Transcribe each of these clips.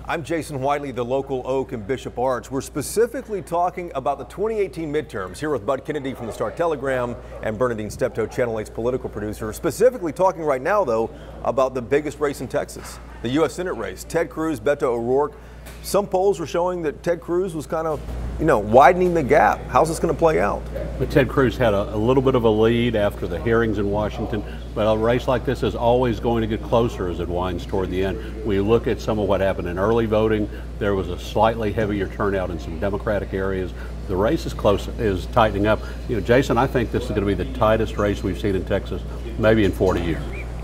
I'm Jason Whiteley, the local Oak and Bishop Arts. We're specifically talking about the 2018 midterms here with Bud Kennedy from the Star-Telegram and Bernadine Steptoe, Channel 8's political producer. Specifically talking right now, though, about the biggest race in Texas, the U.S. Senate race. Ted Cruz, Beto O'Rourke. Some polls were showing that Ted Cruz was kind of, widening the gap. How's this going to play out? But Ted Cruz had a little bit of a lead after the hearings in Washington, but a race like this is always going to get closer as it winds toward the end. We look at some of what happened in early voting. There was a slightly heavier turnout in some Democratic areas. The race is tightening up. Jason, I think this is going to be the tightest race we've seen in Texas, maybe in 40 years.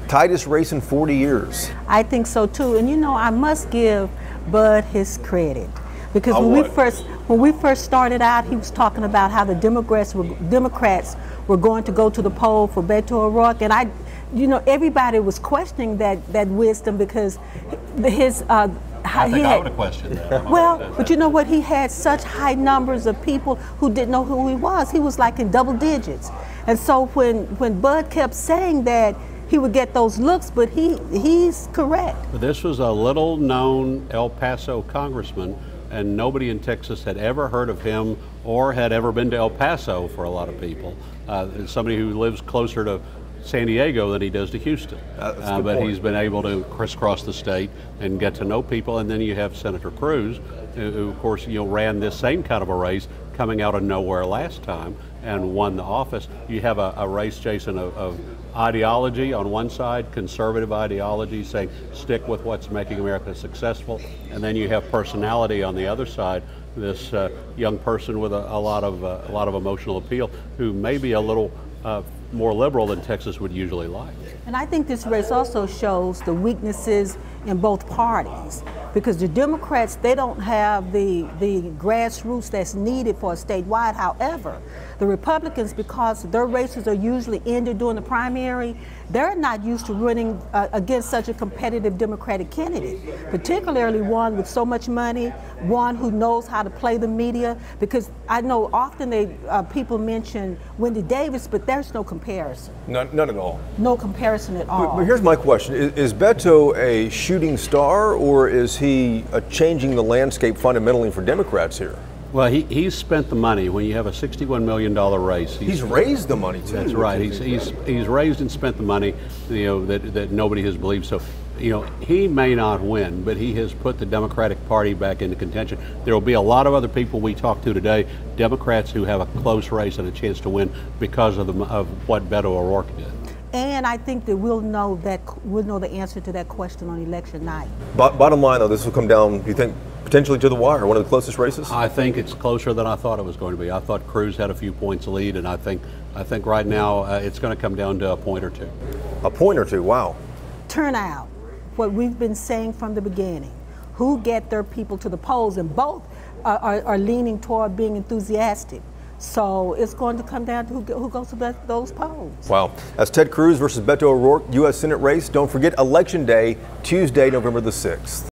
Tightest race in 40 years. I think so too. And I must give Bud his credit, because when we first started out, he was talking about how the Democrats were going to go to the poll for Beto O'Rourke, and everybody was questioning that wisdom, because his I would have questioned that. Well, but you know what? He had such high numbers of people who didn't know who he was. He was like in double digits, and so when Bud kept saying that, he would get those looks, but he's correct. But this was a little-known El Paso congressman, and nobody in Texas had ever heard of him or had ever been to El Paso for a lot of people. Somebody who lives closer to San Diego than he does to Houston. But he's been able to crisscross the state and get to know people. And then you have Senator Cruz, who of course ran this same kind of a race coming out of nowhere last time and won the office. You have a race, Jason, of ideology on one side, conservative ideology saying stick with what's making America successful, and then you have personality on the other side. This young person with a lot of emotional appeal, who may be a little more liberal than Texas would usually like. And I think this race also shows the weaknesses in both parties, because the Democrats, they don't have the grassroots that's needed for a statewide. However, the Republicans, because their races are usually ended during the primary, they're not used to running against such a competitive Democratic candidate, particularly one with so much money, one who knows how to play the media, because I know often people mention Wendy Davis, but there's no comparison. None at all. No comparison at all. But here's my question. Is Beto a shooting star, or is he changing the landscape fundamentally for Democrats here? Well, he's spent the money. When you have a $61 million race, he's raised the money too. That's right. He's raised and spent the money, that nobody has believed. So, he may not win, but he has put the Democratic Party back into contention. There will be a lot of other people we talk to today, Democrats who have a close race and a chance to win because of what Beto O'Rourke did. And I think that we'll know the answer to that question on election night. Bottom line, though, this will come down, you think, potentially to the wire, one of the closest races? I think it's closer than I thought it was going to be. I thought Cruz had a few points lead, and I think right now it's going to come down to a point or two. A point or two, wow. Turnout, what we've been saying from the beginning. Who get their people to the polls, and both are leaning toward being enthusiastic. So it's going to come down to who goes to those polls. Wow. That's Ted Cruz versus Beto O'Rourke, U.S. Senate race. Don't forget Election Day, Tuesday, November the 6th.